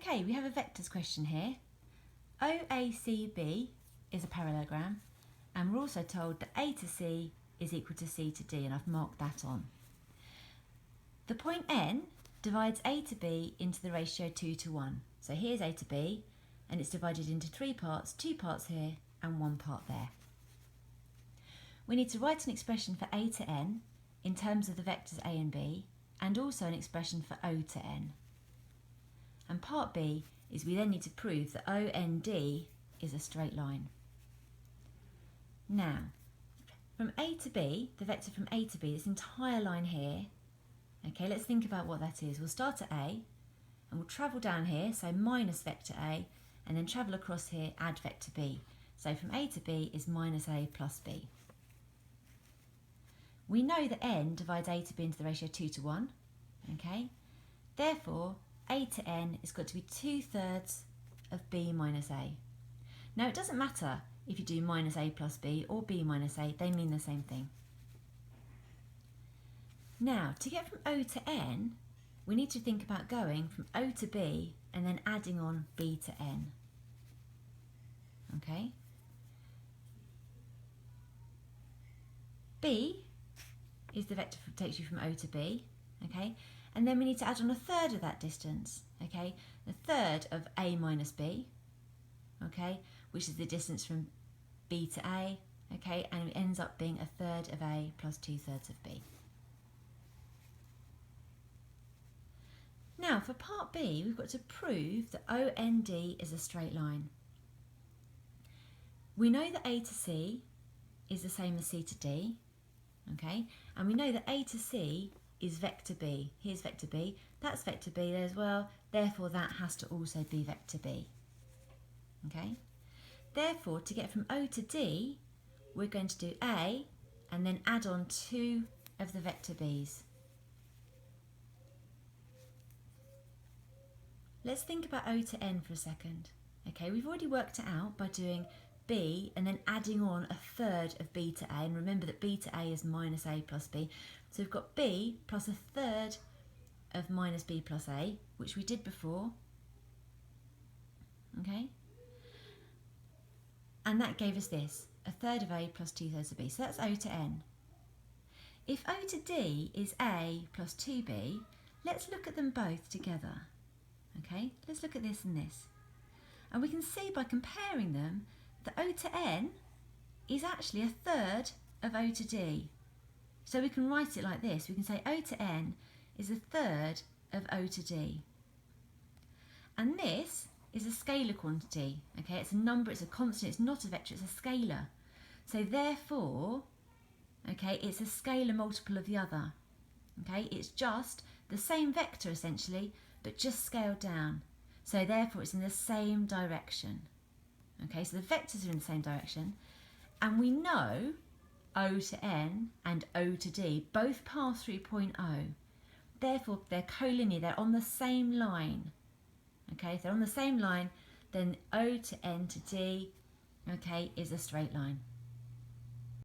Okay, we have a vectors question here. OACB is a parallelogram, and we're also told that A to C is equal to C to D, and I've marked that on. The point N divides A to B into the ratio 2 to 1. So here's A to B, and it's divided into 3 parts, 2 parts here and 1 part there. We need to write an expression for A to N in terms of the vectors A and B, and also an expression for O to N. And part B is we then need to prove that OND is a straight line. Now, from A to B, the vector from A to B, this entire line here, okay, let's think about what that is. We'll start at A, and we'll travel down here, so minus vector A, and then travel across here, add vector B. So from A to B is minus A plus B. We know that N divides A to B into the ratio 2 to 1, okay? Therefore, A to N has got to be 2/3 of B minus A. Now, it doesn't matter if you do minus A plus B or B minus A, they mean the same thing. Now, to get from O to N, we need to think about going from O to B and then adding on B to N. Okay? B is the vector that takes you from O to B, okay? And then we need to add on 1/3 of that distance, okay? 1/3 of A minus B, okay? Which is the distance from B to A, okay? And it ends up being 1/3 of A plus 2/3 of B. Now for part B, we've got to prove that OND is a straight line. We know that A to C is the same as C to D, okay? And we know that A to C is vector B. Here's vector B, that's vector B there as well, therefore that has to also be vector B, okay? Therefore, to get from O to D, we're going to do A and then add on 2 of the vector B's. Let's think about O to N for a second. Okay, we've already worked it out by doing B and then adding on 1/3 of B to A, and remember that B to A is minus A plus B. So we've got B plus 1/3 of minus B plus A, which we did before. Okay? And that gave us this, 1/3 of A plus 2/3 of B. So that's O to N. If O to D is A plus 2B, let's look at them both together. Okay, let's look at this and this. And we can see by comparing them that O to N is actually 1/3 of O to D. So we can write it like this. We can say O to N is 1/3 of O to D. And this is a scalar quantity. Okay, it's a number, it's a constant, it's not a vector, it's a scalar. So therefore, okay, it's a scalar multiple of the other. Okay, it's just the same vector essentially, but just scaled down. So therefore it's in the same direction. Okay, so the vectors are in the same direction, and we know O to N and O to D both pass through point O. Therefore they're collinear, they're on the same line. Okay, if they're on the same line, then O to N to D, okay, is a straight line.